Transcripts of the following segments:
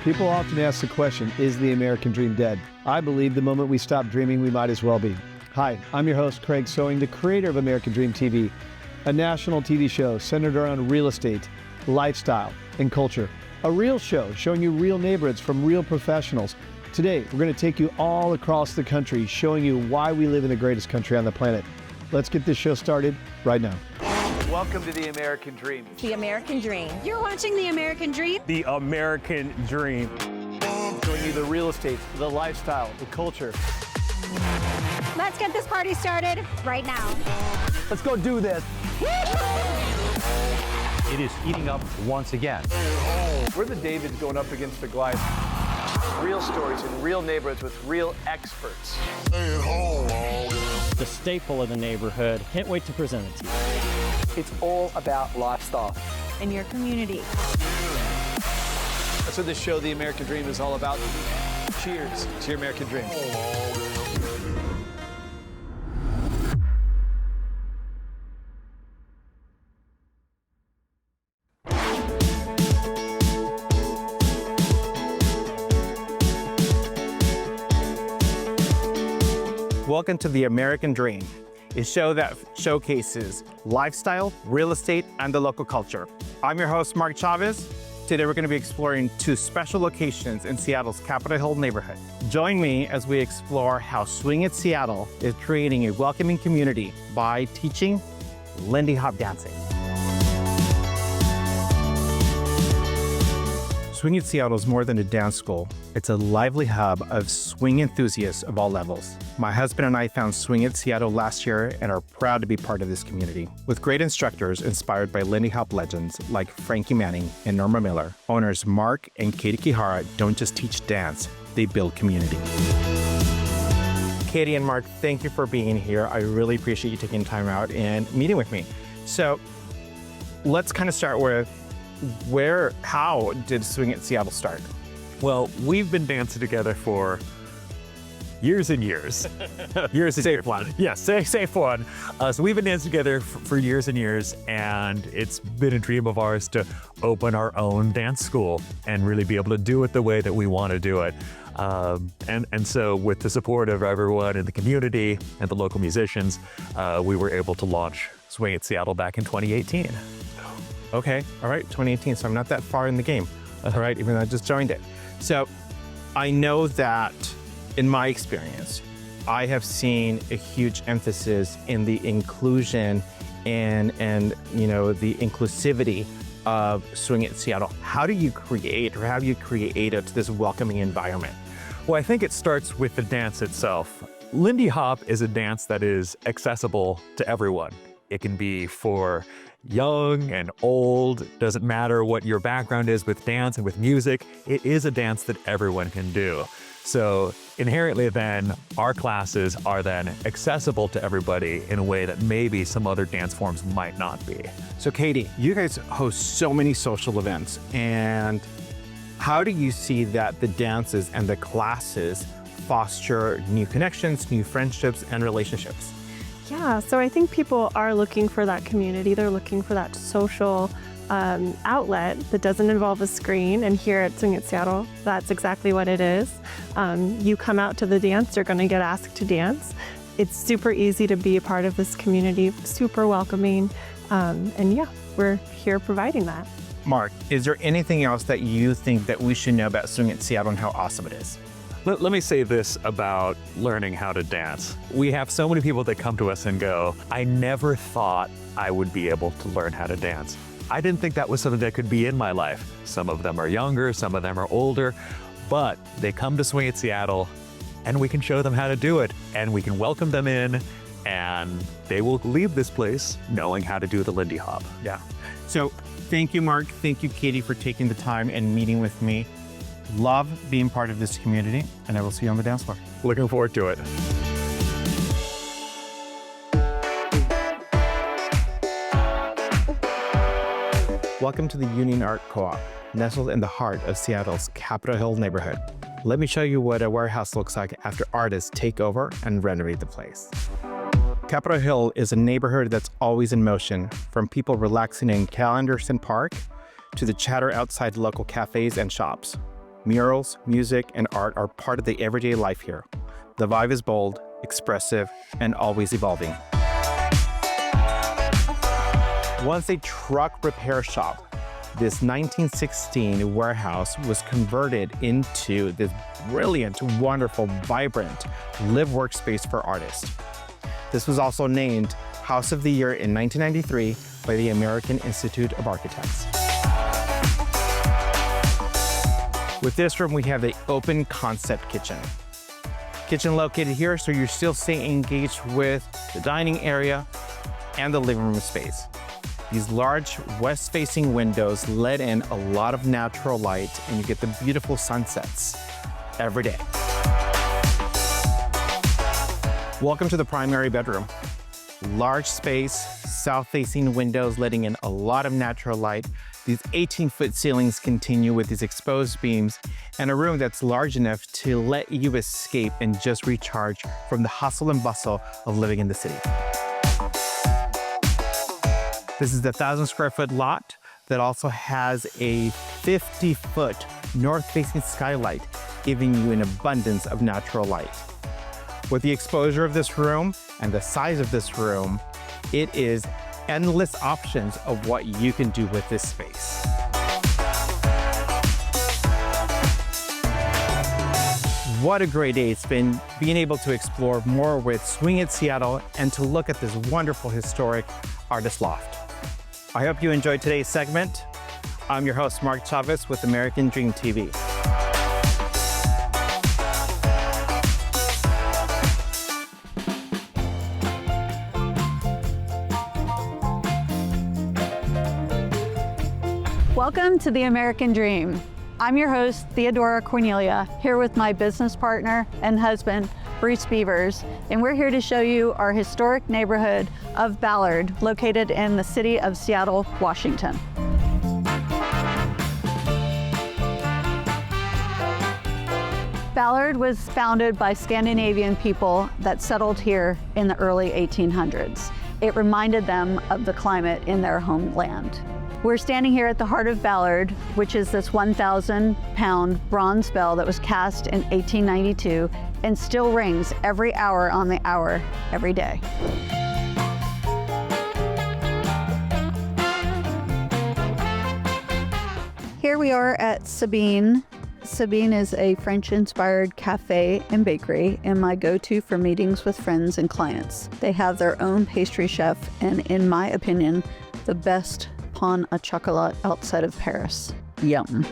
People often ask the question, is the American dream dead? I believe the moment we stop dreaming, we might as well be. Hi, I'm your host, Craig Sewing, the creator of American Dream TV, a national TV show centered around real estate, lifestyle, and culture. A real show showing you real neighborhoods from real professionals. Today, we're going to take you all across the country, showing you why we live in the greatest country on the planet. Let's get this show started right now. Welcome to the American Dream. The American Dream. You're watching The American Dream. The American Dream. Showing you the real estate, the lifestyle, the culture. Let's get this party started right now. Let's go do this. It is heating up once again. We're the Davids going up against the Goliath. Real stories in real neighborhoods with real experts. The staple of the neighborhood. Can't wait to present it to you. It's all about lifestyle. In your community. That's what this show, The American Dream, is all about. Cheers to your American Dream. Welcome to The American Dream, a show that showcases lifestyle, real estate, and the local culture. I'm your host, Mark Chavez. Today, we're going to be exploring two special locations in Seattle's Capitol Hill neighborhood. Join me as we explore how Swing It Seattle is creating a welcoming community by teaching Lindy Hop dancing. Swing It Seattle is more than a dance school. It's a lively hub of swing enthusiasts of all levels. My husband and I found Swing It Seattle last year and are proud to be part of this community. With great instructors inspired by Lindy Hop legends like Frankie Manning and Norma Miller, owners Mark and Katie Kihara don't just teach dance, they build community. Katie and Mark, thank you for being here. I really appreciate you taking time out and meeting with me. So let's kind of start with how did Swing It Seattle start? Well, we've been dancing together for years and years. Years and Safe one. Yes, safe one. So we've been dancing together for years and years, and it's been a dream of ours to open our own dance school and really be able to do it the way that we want to do it. And so with the support of everyone in the community and the local musicians, we were able to launch Swing It Seattle back in 2018. Okay, all right, 2018, so I'm not that far in the game, all right, even though I just joined it. So I know that in my experience, I have seen a huge emphasis in the inclusion and you know, the inclusivity of Swing It Seattle. How do you create, or have you created this welcoming environment? Well, I think it starts with the dance itself. Lindy Hop is a dance that is accessible to everyone. It can be for young and old, doesn't matter what your background is with dance and with music, it is a dance that everyone can do. So inherently then, our classes are then accessible to everybody in a way that maybe some other dance forms might not be. So Katie, you guys host so many social events, and how do you see that the dances and the classes foster new connections, new friendships, and relationships? Yeah, so I think people are looking for that community. They're looking for that social outlet that doesn't involve a screen. And here at Swing It Seattle, that's exactly what it is. You come out to the dance, you're going to get asked to dance. It's super easy to be a part of this community, super welcoming. And yeah, we're here providing that. Mark, is there anything else that you think that we should know about Swing It Seattle and how awesome it is? Let me say this about learning how to dance. We have so many people that come to us and go, I never thought I would be able to learn how to dance. I didn't think that was something that could be in my life. Some of them are younger, some of them are older, but they come to Swing It Seattle and we can show them how to do it, and we can welcome them in, and they will leave this place knowing how to do the Lindy Hop. Yeah. So thank you, Mark. Thank you, Katie, for taking the time and meeting with me. Love being part of this community, and I will see you on the dance floor. Looking forward to it. Welcome to the Union Art Co-op, nestled in the heart of Seattle's Capitol Hill neighborhood. Let me show you what a warehouse looks like after artists take over and renovate the place. Capitol Hill is a neighborhood that's always in motion, from people relaxing in Cal Anderson Park to the chatter outside local cafes and shops. Murals, music, and art are part of the everyday life here. The vibe is bold, expressive, and always evolving. Once a truck repair shop, this 1916 warehouse was converted into this brilliant, wonderful, vibrant live workspace for artists. This was also named House of the Year in 1993 by the American Institute of Architects. With this room, we have the open concept kitchen. Kitchen located here, so you're still staying engaged with the dining area and the living room space. These large west-facing windows let in a lot of natural light, and you get the beautiful sunsets every day. Welcome to the primary bedroom. Large space, south-facing windows letting in a lot of natural light. These 18-foot ceilings continue with these exposed beams, and a room that's large enough to let you escape and just recharge from the hustle and bustle of living in the city. This is the 1,000 square foot lot that also has a 50-foot north-facing skylight, giving you an abundance of natural light. With the exposure of this room and the size of this room, it is endless options of what you can do with this space. What a great day it's been being able to explore more with Swing at Seattle and to look at this wonderful historic artist loft. I hope you enjoyed today's segment. I'm your host, Mark Chavez with American Dream TV. Welcome to the American Dream. I'm your host, Theodora Cornelia, here with my business partner and husband, Bruce Beavers, and we're here to show you our historic neighborhood of Ballard, located in the city of Seattle, Washington. Ballard was founded by Scandinavian people that settled here in the early 1800s. It reminded them of the climate in their homeland. We're standing here at the heart of Ballard, which is this 1,000-pound bronze bell that was cast in 1892 and still rings every hour on the hour, every day. Here we are at Sabine. Sabine is a French-inspired cafe and bakery and my go-to for meetings with friends and clients. They have their own pastry chef and, in my opinion, the best pain au chocolat outside of Paris. Yum.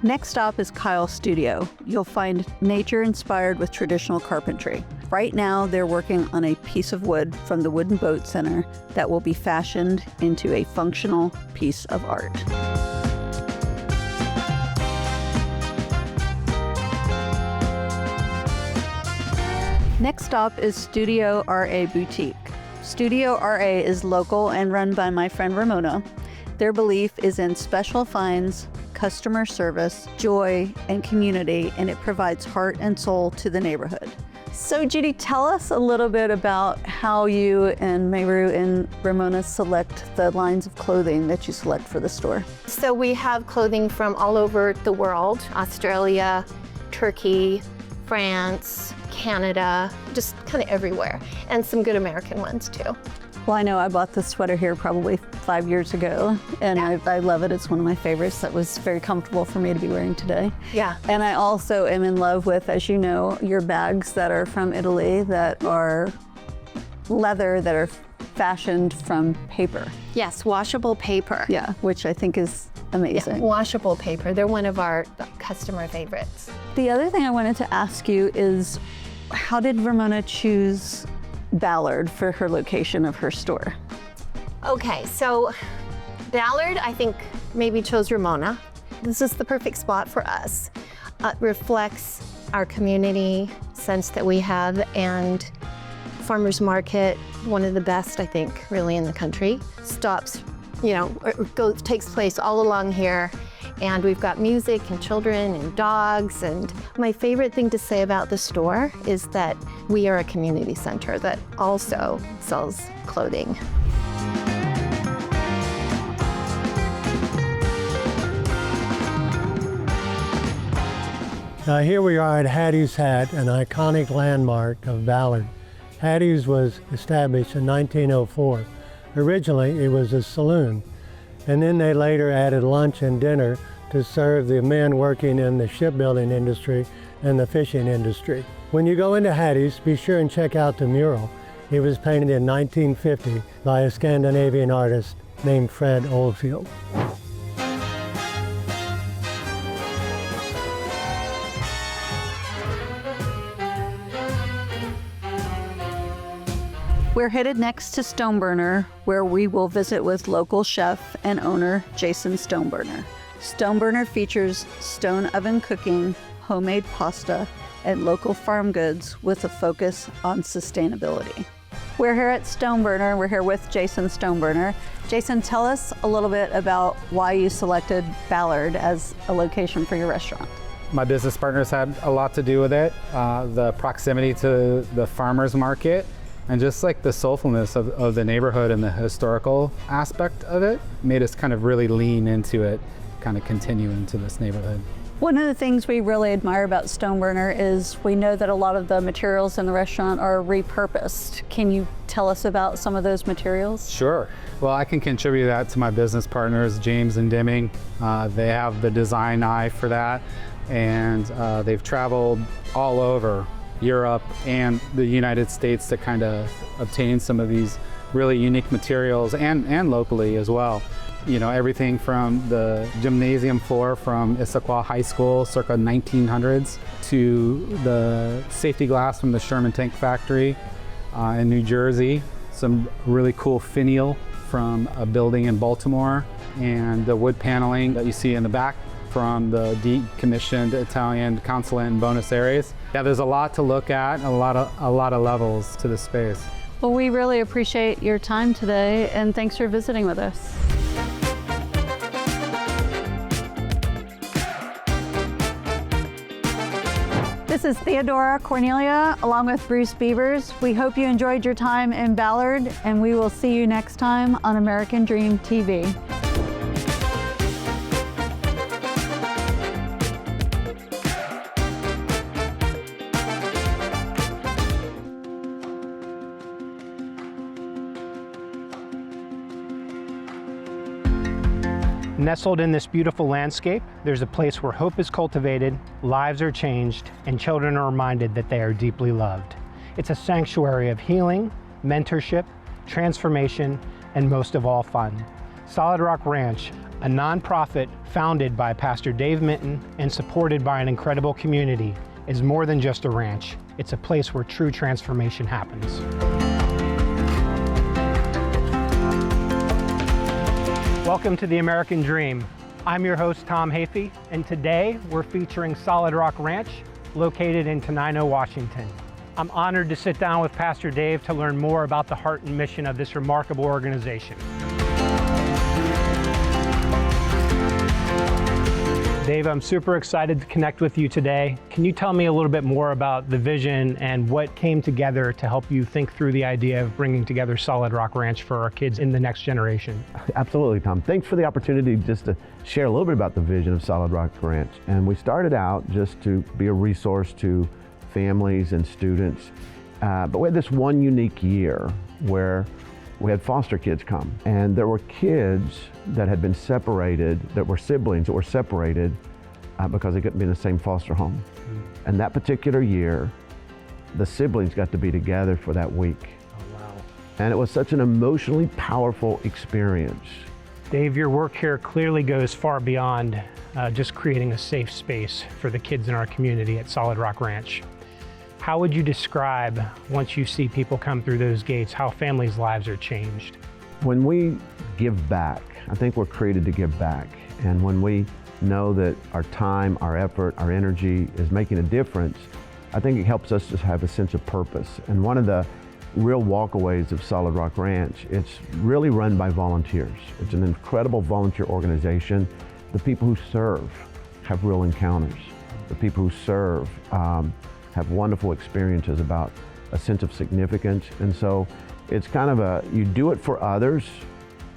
Next stop is Kyle's studio. You'll find nature inspired with traditional carpentry. Right now, they're working on a piece of wood from the Wooden Boat Center that will be fashioned into a functional piece of art. Next stop is Studio RA Boutique. Studio RA is local and run by my friend Ramona. Their belief is in special finds, customer service, joy, and community, and it provides heart and soul to the neighborhood. So Judy, tell us a little bit about how you and Mayru and Ramona select the lines of clothing that you select for the store. So we have clothing from all over the world, Australia, Turkey, France, Canada, just kind of everywhere, and some good American ones too. Well, I know I bought this sweater here probably 5 years ago, and I love it. It's one of my favorites. That was very comfortable for me to be wearing today. Yeah. And I also am in love with, as you know, your bags that are from Italy that are leather, that are fashioned from paper. Yes, washable paper. Yeah, which I think is amazing. Yeah, washable paper. They're one of our customer favorites. The other thing I wanted to ask you is, how did Ramona choose Ballard for her location of her store? Okay, so Ballard, I think, maybe chose Ramona. This is the perfect spot for us. It reflects our community sense that we have, and farmers market, one of the best, I think, really in the country. Stops, takes place all along here. And we've got music and children and dogs. And my favorite thing to say about the store is that we are a community center that also sells clothing. Here we are at Hattie's Hat, an iconic landmark of Ballard. Hattie's was established in 1904. Originally, it was a saloon, and then they later added lunch and dinner to serve the men working in the shipbuilding industry and the fishing industry. When you go into Hattie's, be sure and check out the mural. It was painted in 1950 by a Scandinavian artist named Fred Oldfield. We're headed next to Stoneburner, where we will visit with local chef and owner Jason Stoneburner. Stoneburner features stone oven cooking, homemade pasta, and local farm goods with a focus on sustainability. We're here at Stoneburner. We're here with Jason Stoneburner. Jason, tell us a little bit about why you selected Ballard as a location for your restaurant. My business partners had a lot to do with it. The proximity to the farmers market and just like the soulfulness of the neighborhood and the historical aspect of it made us kind of really lean into it, kind of continue into this neighborhood. One of the things we really admire about Stoneburner is we know that a lot of the materials in the restaurant are repurposed. Can you tell us about some of those materials? Sure. Well, I can contribute that to my business partners, James and Dimming. They have the design eye for that, and they've traveled all over Europe and the United States to kind of obtain some of these really unique materials and locally as well. You know, everything from the gymnasium floor from Issaquah High School circa 1900s to the safety glass from the Sherman Tank Factory in New Jersey, some really cool finial from a building in Baltimore, and the wood paneling that you see in the back from the decommissioned Italian consulate in Buenos Aires. Yeah, there's a lot to look at, a lot of levels to the space. Well, we really appreciate your time today, and thanks for visiting with us. This is Theodora Cornelia along with Bruce Beavers. We hope you enjoyed your time in Ballard, and we will see you next time on American Dream TV. Nestled in this beautiful landscape, there's a place where hope is cultivated, lives are changed, and children are reminded that they are deeply loved. It's a sanctuary of healing, mentorship, transformation, and most of all, fun. Solid Rock Ranch, a nonprofit founded by Pastor Dave Minton and supported by an incredible community, is more than just a ranch. It's a place where true transformation happens. Welcome to the American Dream. I'm your host, Tom Hafey, and today we're featuring Solid Rock Ranch, located in Tenino, Washington. I'm honored to sit down with Pastor Dave to learn more about the heart and mission of this remarkable organization. Dave, I'm super excited to connect with you today. Can you tell me a little bit more about the vision and what came together to help you think through the idea of bringing together Solid Rock Ranch for our kids in the next generation? Absolutely, Tom. Thanks for the opportunity just to share a little bit about the vision of Solid Rock Ranch. And we started out just to be a resource to families and students. But we had this one unique year where we had foster kids come, and there were kids that had been separated, that were siblings that were separated because they couldn't be in the same foster home. And that particular year, the siblings got to be together for that week. Oh, wow. And it was such an emotionally powerful experience. Dave, your work here clearly goes far beyond just creating a safe space for the kids in our community at Solid Rock Ranch. How would you describe, once you see people come through those gates, how families' lives are changed? When we give back, I think we're created to give back. And when we know that our time, our effort, our energy is making a difference, I think it helps us to have a sense of purpose. And one of the real walkaways of Solid Rock Ranch, it's really run by volunteers. It's an incredible volunteer organization. The people who serve have real encounters. The people who serve have wonderful experiences about a sense of significance. And so it's kind of you do it for others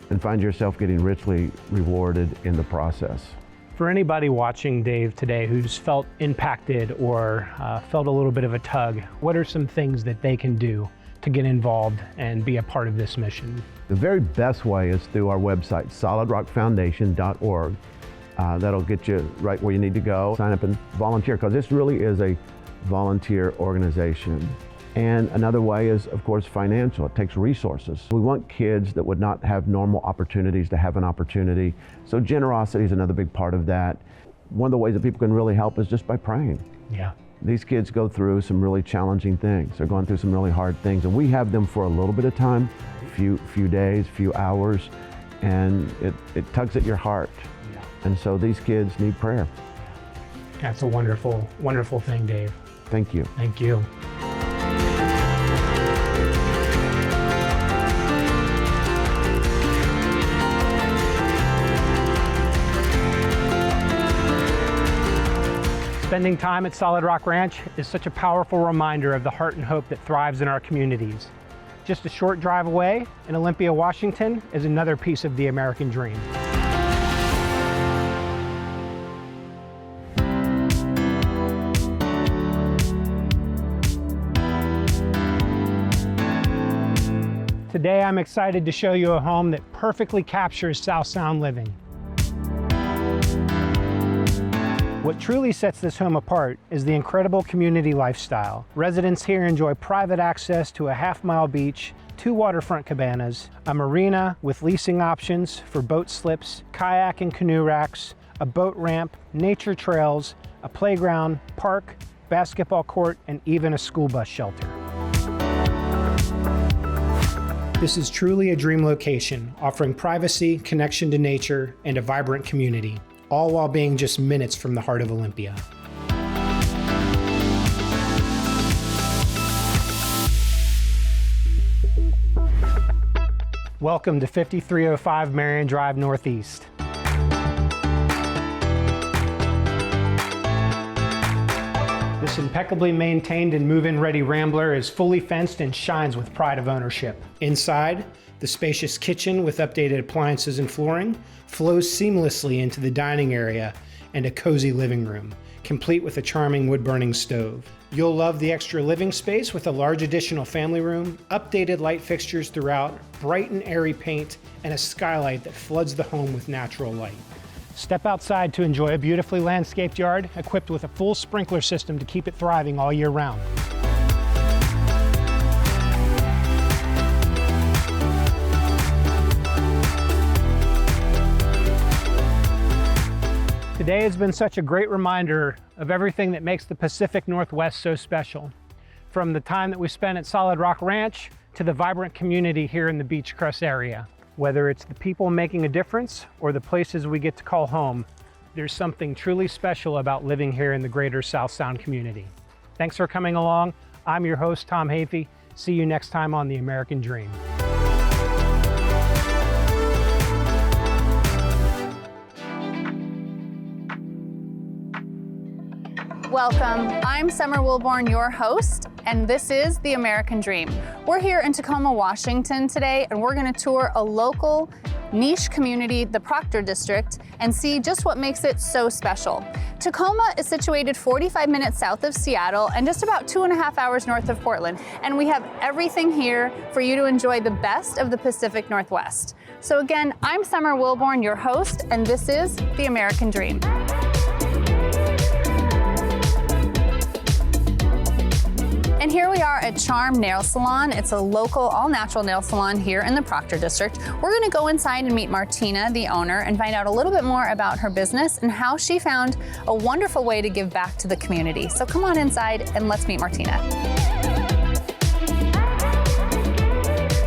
and find yourself getting richly rewarded in the process. For anybody watching Dave today who's felt impacted or felt a little bit of a tug, what are some things that they can do to get involved and be a part of this mission? The very best way is through our website, solidrockfoundation.org. That'll get you right where you need to go. Sign up and volunteer, because this really is a volunteer organization. And another way is, of course, financial. It takes resources. We want kids that would not have normal opportunities to have an opportunity. So generosity is another big part of that. One of the ways that people can really help is just by praying. Yeah. These kids go through some really challenging things. They're going through some really hard things. And we have them for a little bit of time, few days, few hours, and it tugs at your heart. Yeah. And so these kids need prayer. That's a wonderful, wonderful thing, Dave. Thank you. Thank you. Spending time at Solid Rock Ranch is such a powerful reminder of the heart and hope that thrives in our communities. Just a short drive away in Olympia, Washington, is another piece of the American dream. Today, I'm excited to show you a home that perfectly captures South Sound living. What truly sets this home apart is the incredible community lifestyle. Residents here enjoy private access to a half-mile beach, 2 waterfront cabanas, a marina with leasing options for boat slips, kayak and canoe racks, a boat ramp, nature trails, a playground, park, basketball court, and even a school bus shelter. This is truly a dream location, offering privacy, connection to nature, and a vibrant community, all while being just minutes from the heart of Olympia. Welcome to 5305 Marion Drive Northeast. This impeccably maintained and move-in ready Rambler is fully fenced and shines with pride of ownership. Inside, the spacious kitchen with updated appliances and flooring flows seamlessly into the dining area and a cozy living room, complete with a charming wood-burning stove. You'll love the extra living space with a large additional family room, updated light fixtures throughout, bright and airy paint, and a skylight that floods the home with natural light. Step outside to enjoy a beautifully landscaped yard equipped with a full sprinkler system to keep it thriving all year round. Today has been such a great reminder of everything that makes the Pacific Northwest so special. From the time that we spent at Solid Rock Ranch to the vibrant community here in the Beach Crest area. Whether it's the people making a difference or the places we get to call home, there's something truly special about living here in the greater South Sound community. Thanks for coming along. I'm your host, Tom Hafey. See you next time on The American Dream. Welcome, I'm Summer Wilborn, your host, and this is The American Dream. We're here in Tacoma, Washington today, and we're gonna tour a local niche community, the Proctor District, and see just what makes it so special. Tacoma is situated 45 minutes south of Seattle and just about 2.5 hours north of Portland. And we have everything here for you to enjoy the best of the Pacific Northwest. So again, I'm Summer Wilborn, your host, and this is The American Dream. And here we are at Charm Nail Salon. It's a local all-natural nail salon here in the Proctor District. We're gonna go inside and meet Martina, the owner, and find out a little bit more about her business and how she found a wonderful way to give back to the community. So come on inside and let's meet Martina.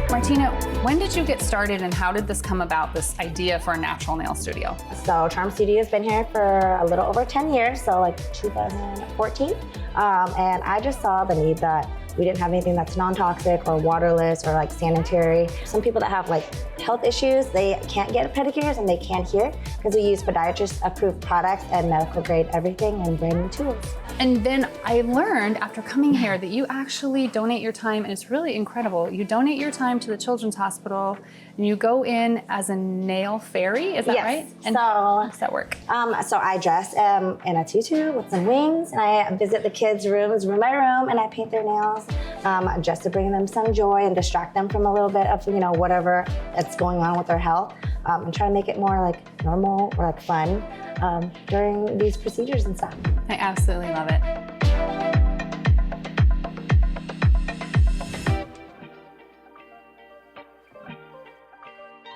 Martina, when did you get started and how did this come about, this idea for a natural nail studio? So Charm Studio has been here for a little over 10 years, so like 2014. And I just saw the need that We didn't have anything that's non-toxic or waterless or like sanitary. Some people that have like health issues, they can't get pedicures and they can't here because we use podiatrist approved products and medical grade everything and brand new tools. And then I learned after coming here that you actually donate your time, and it's really incredible. You donate your time to the Children's Hospital and you go in as a nail fairy, is that right? And how does that work? So I dress in a tutu with some wings, and I visit the kids' rooms room by room, and I paint their nails just to bring them some joy and distract them from a little bit of, you know, whatever that's going on with their health, and try to make it more like normal or like fun during these procedures and stuff. I absolutely love it.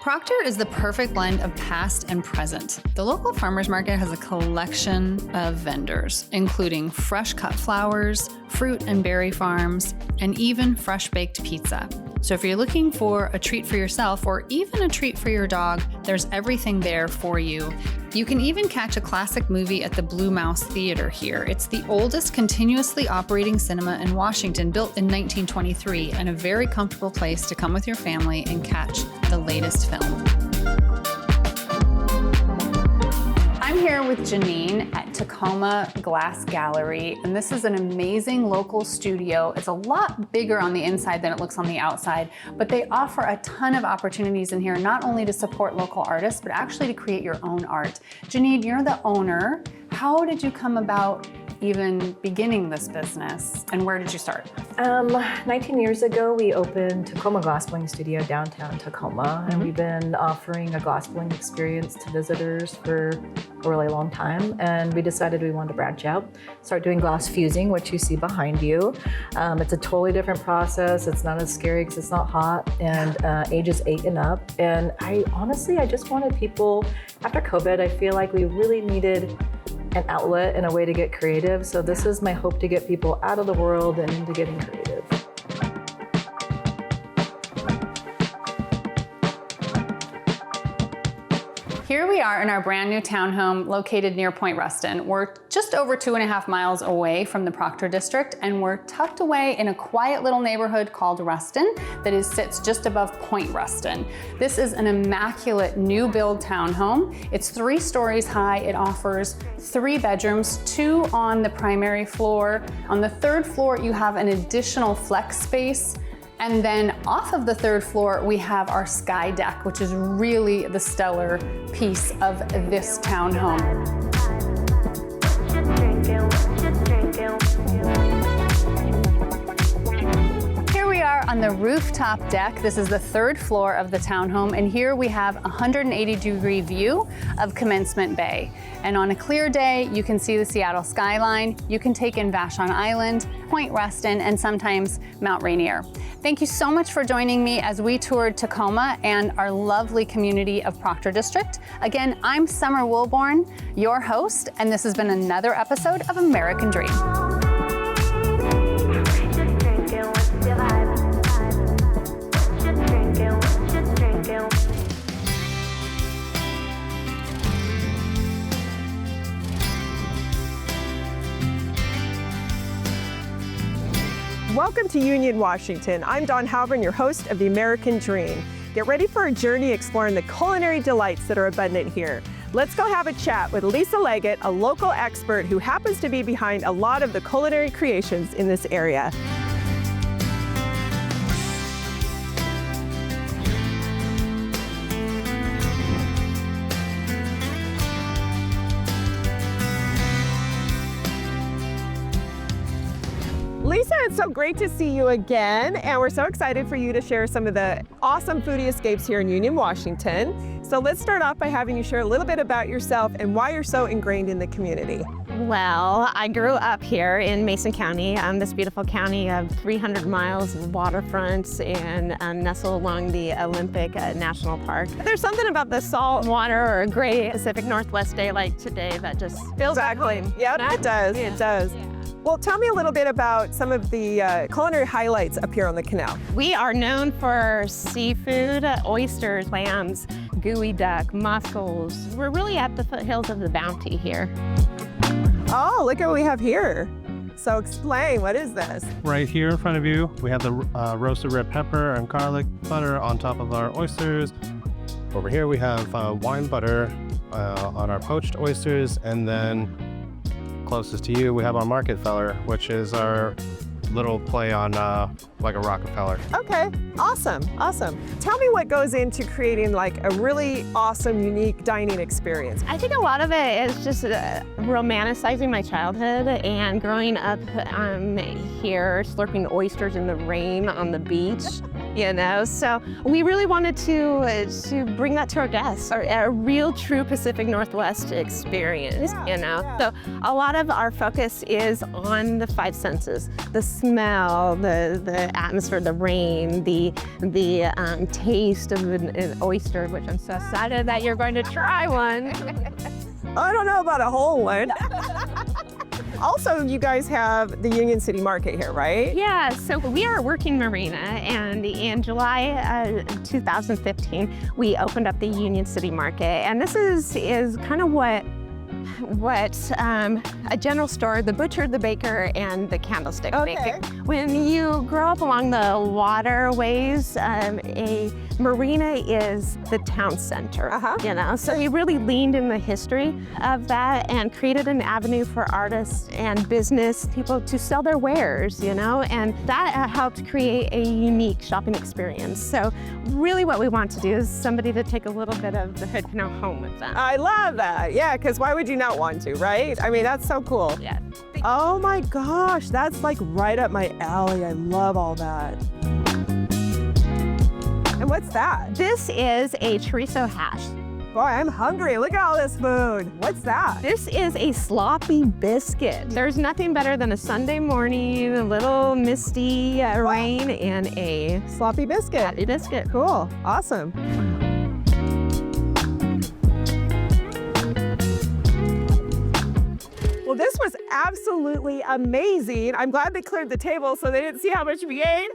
Proctor is the perfect blend of past and present. The local farmers market has a collection of vendors, including fresh cut flowers, fruit and berry farms, and even fresh baked pizza. So if you're looking for a treat for yourself or even a treat for your dog, there's everything there for you. You can even catch a classic movie at the Blue Mouse Theater here. It's the oldest continuously operating cinema in Washington, built in 1923, and a very comfortable place to come with your family and catch the latest film. I'm here with Janine at Tacoma Glass Gallery, and this is an amazing local studio. It's a lot bigger on the inside than it looks on the outside, but they offer a ton of opportunities in here, not only to support local artists, but actually to create your own art. Janine, you're the owner. How did you come about even beginning this business, and where did you start? 19 years ago, we opened Tacoma Glassblowing Studio downtown Tacoma, and we've been offering a glassblowing experience to visitors for a really long time, and we decided we wanted to branch out, start doing glass fusing, which you see behind you. It's a totally different process. It's not as scary because it's not hot, and ages 8 and up. And I just wanted people, after COVID, I feel like we really needed an outlet and a way to get creative. So this is my hope, to get people out of the world and into getting creative. Here we are in our brand new townhome located near Point Ruston. We're just over 2.5 miles away from the Proctor District, and we're tucked away in a quiet little neighborhood called Ruston that sits just above Point Ruston. This is an immaculate new build townhome. It's 3 stories high. It offers 3 bedrooms, 2 on the primary floor. On the 3rd floor, you have an additional flex space. And then off of the 3rd floor, we have our sky deck, which is really the stellar piece of this townhome. Here we are on the rooftop deck. This is the 3rd floor of the townhome, and here we have a 180-degree view of Commencement Bay. And on a clear day, you can see the Seattle skyline. You can take in Vashon Island, Point Ruston, and sometimes Mount Rainier. Thank you so much for joining me as we toured Tacoma and our lovely community of Proctor District. Again, I'm Summer Wilborn, your host, and this has been another episode of American Dream. Welcome to Union, Washington. I'm Dawn Halvern, your host of The American Dream. Get ready for a journey exploring the culinary delights that are abundant here. Let's go have a chat with Lisa Leggett, a local expert who happens to be behind a lot of the culinary creations in this area. Lisa, it's so great to see you again, and we're so excited for you to share some of the awesome foodie escapes here in Union, Washington. So let's start off by having you share a little bit about yourself and why you're so ingrained in the community. Well, I grew up here in Mason County, this beautiful county of 300 miles of waterfronts and nestled along the Olympic National Park. There's something about the salt water or a gray Pacific Northwest day like today that just feels exactly. Yeah, it does. Yeah. It does. Yeah. Well, tell me a little bit about some of the culinary highlights up here on the canal. We are known for seafood, oysters, clams, gooey duck, mussels. We're really at the foothills of the Bounty here. Oh, look at what we have here. So explain, what is this? Right here in front of you, we have the roasted red pepper and garlic butter on top of our oysters. Over here we have wine butter on our poached oysters, and then closest to you we have our Marketfeller, which is our little play on like a Rockefeller. Okay, awesome. Tell me what goes into creating like a really awesome, unique dining experience. I think a lot of it is just romanticizing my childhood and growing up here, slurping oysters in the rain on the beach, you know? So we really wanted to bring that to our guests, a real true Pacific Northwest experience, you know? So a lot of our focus is on the five senses: the smell, the atmosphere, the rain, the taste of an oyster, which I'm so excited that you're going to try one. I don't know about a whole one. Also, you guys have the Union City Market here, right? Yeah, so we are a working marina, and in July 2015, we opened up the Union City Market, and this is kind of what a general store, the butcher, the baker, and the candlestick maker. When you grow up along the waterways, a marina is the town center, you know? So we really leaned in the history of that and created an avenue for artists and business people to sell their wares, you know? And that helped create a unique shopping experience. So really what we want to do is somebody to take a little bit of the hood home with them. I love that, yeah, because why would you not want to, right? I mean, that's so cool. Yeah. Oh my gosh, that's like right up my alley. I love all that. And what's that? This is a chorizo hash. Boy, I'm hungry. Look at all this food. What's that? This is a sloppy biscuit. There's nothing better than a Sunday morning, a little misty rain, and a sloppy biscuit. Sloppy biscuit. Cool. Awesome. Well, this was absolutely amazing. I'm glad they cleared the table so they didn't see how much we ate.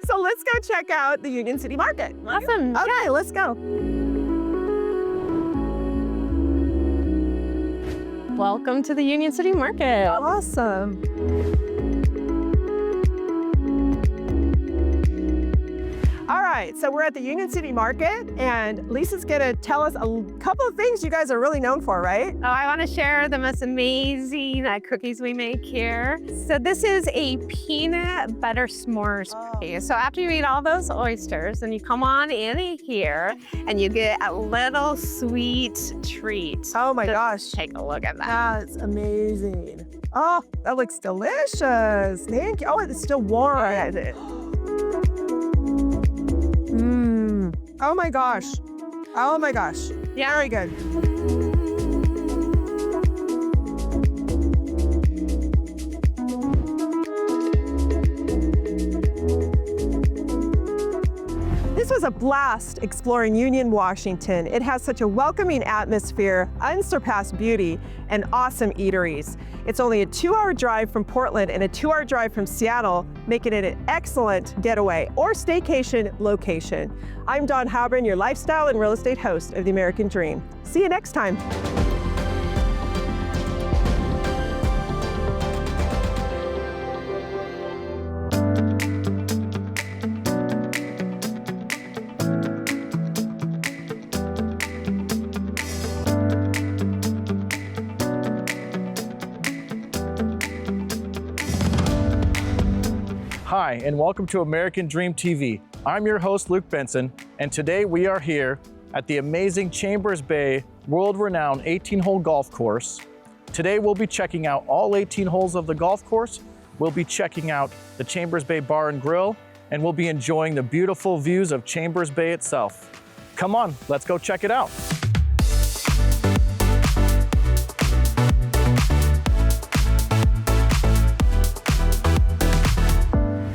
So let's go check out the Union City Market. Awesome. Okay, let's go. Welcome to the Union City Market. Awesome. All right, so we're at the Union City Market, and Lisa's gonna tell us a couple of things you guys are really known for, right? Oh, I wanna share the most amazing cookies we make here. So this is a peanut butter s'mores cookie. So after you eat all those oysters, and you come on in here, and you get a little sweet treat. Oh my gosh. Take a look at that. That's amazing. Oh, that looks delicious. Thank you. Oh, it's still warm. Oh my gosh. Oh my gosh. Yeah. Very good. This was a blast exploring Union, Washington. It has such a welcoming atmosphere, unsurpassed beauty, and awesome eateries. It's only a 2-hour drive from Portland and a 2-hour drive from Seattle, making it an excellent getaway or staycation location. I'm Dawn Halbern, your lifestyle and real estate host of The American Dream. See you next time. Hi, and welcome to American Dream TV. I'm your host, Luke Benson, and today we are here at the amazing Chambers Bay world-renowned 18-hole golf course. Today we'll be checking out all 18 holes of the golf course. We'll be checking out the Chambers Bay Bar and Grill, and we'll be enjoying the beautiful views of Chambers Bay itself. Come on, let's go check it out.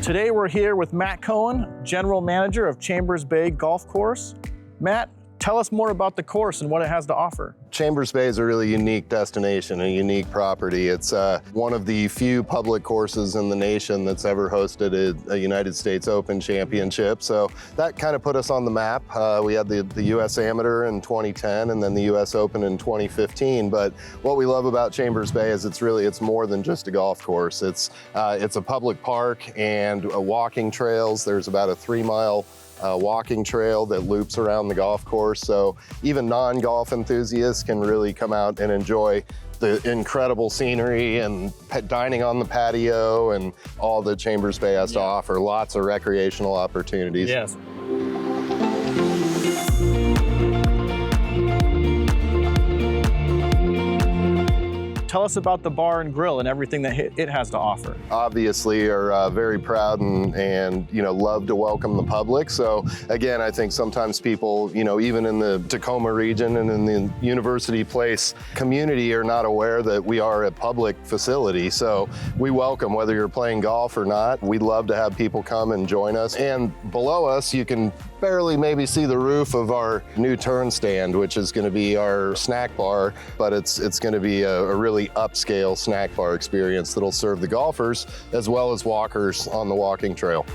Today we're here with Matt Cohen, General Manager of Chambers Bay Golf Course. Matt, Tell us more about the course and what it has to offer. Chambers Bay is a really unique destination, a unique property. It's one of the few public courses in the nation that's ever hosted a United States Open Championship. So that kind of put us on the map. We had the US Amateur in 2010 and then the US Open in 2015. But what we love about Chambers Bay is it's more than just a golf course. It's a public park and walking trails. There's about a 3-mile walking trail that loops around the golf course. So even non-golf enthusiasts can really come out and enjoy the incredible scenery and dining on the patio and all that Chambers Bay has to offer. Lots of recreational opportunities. Yes. Tell us about the bar and grill and everything that it has to offer. Obviously are very proud and love to welcome the public. So again, I think sometimes people, even in the Tacoma region and in the University Place community are not aware that we are a public facility. So we welcome whether you're playing golf or not. We'd love to have people come and join us. And below us, you can barely maybe see the roof of our new turn stand, which is going to be our snack bar, but it's going to be a really upscale snack bar experience that'll serve the golfers as well as walkers on the walking trail.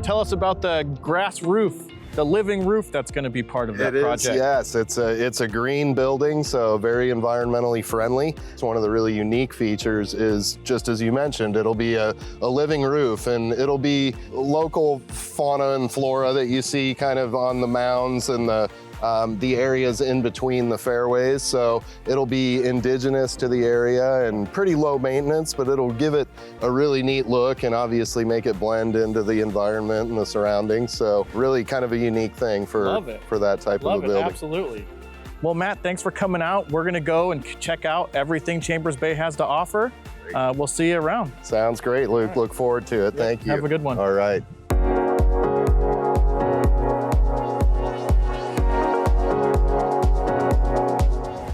Tell us about the grass roof, the living roof that's going to be part of that project. Yes, it's a green building, so very environmentally friendly. It's one of the really unique features is, just as you mentioned, it'll be a living roof, and it'll be local fauna and flora that you see kind of on the mounds and the areas in between the fairways. So it'll be indigenous to the area and pretty low maintenance, but it'll give it a really neat look and obviously make it blend into the environment and the surroundings. So really kind of a unique thing for that type of a building. Absolutely. Well, Matt, thanks for coming out. We're gonna go and check out everything Chambers Bay has to offer. We'll see you around. Sounds great, Luke. Right. Look forward to it. Thank you. Have a good one. All right.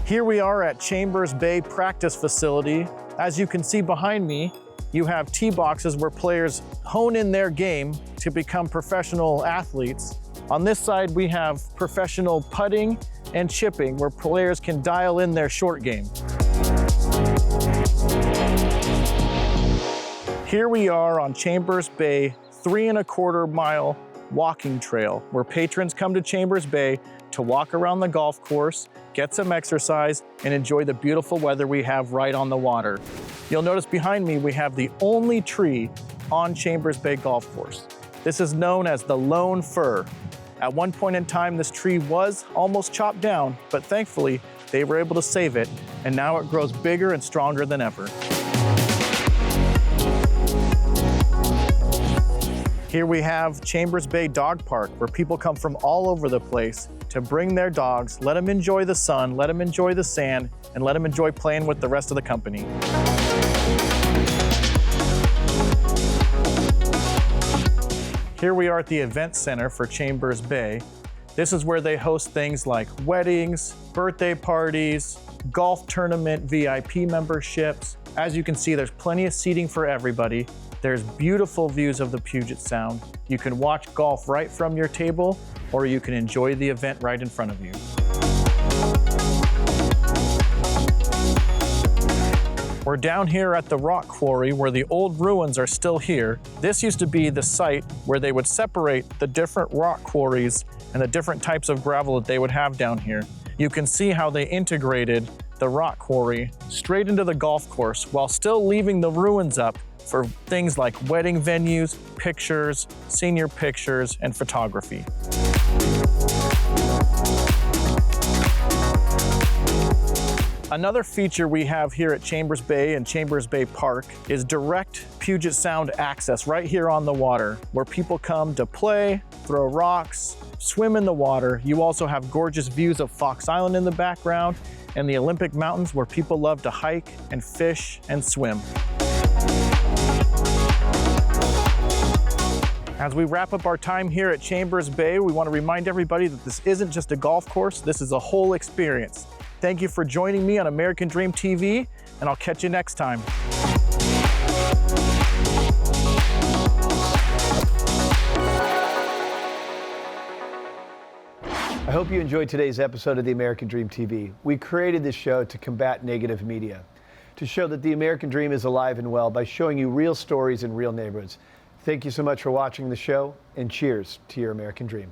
Here we are at Chambers Bay practice facility. As you can see behind me, you have tee boxes where players hone in their game to become professional athletes. On this side, we have professional putting and chipping where players can dial in their short game. Here we are on Chambers Bay 3¼ mile walking trail where patrons come to Chambers Bay to walk around the golf course, get some exercise, and enjoy the beautiful weather we have right on the water. You'll notice behind me we have the only tree on Chambers Bay Golf Course. This is known as the lone fir. At one point in time, this tree was almost chopped down, but thankfully they were able to save it, and now it grows bigger and stronger than ever. Here we have Chambers Bay Dog Park, where people come from all over the place to bring their dogs, let them enjoy the sun, let them enjoy the sand, and let them enjoy playing with the rest of the company. Here we are at the event center for Chambers Bay. This is where they host things like weddings, birthday parties, golf tournament VIP memberships. As you can see, there's plenty of seating for everybody. There's beautiful views of the Puget Sound. You can watch golf right from your table, or you can enjoy the event right in front of you. We're down here at the rock quarry where the old ruins are still here. This used to be the site where they would separate the different rock quarries and the different types of gravel that they would have down here. You can see how they integrated the rock quarry straight into the golf course while still leaving the ruins up for things like wedding venues, pictures, senior pictures, and photography. Another feature we have here at Chambers Bay and Chambers Bay Park is direct Puget Sound access right here on the water, where people come to play, throw rocks, swim in the water. You also have gorgeous views of Fox Island in the background and the Olympic Mountains, where people love to hike and fish and swim. As we wrap up our time here at Chambers Bay, we want to remind everybody that this isn't just a golf course, this is a whole experience. Thank you for joining me on American Dream TV, and I'll catch you next time. I hope you enjoyed today's episode of the American Dream TV. We created this show to combat negative media, to show that the American Dream is alive and well by showing you real stories in real neighborhoods. Thank you so much for watching the show, and cheers to your American Dream.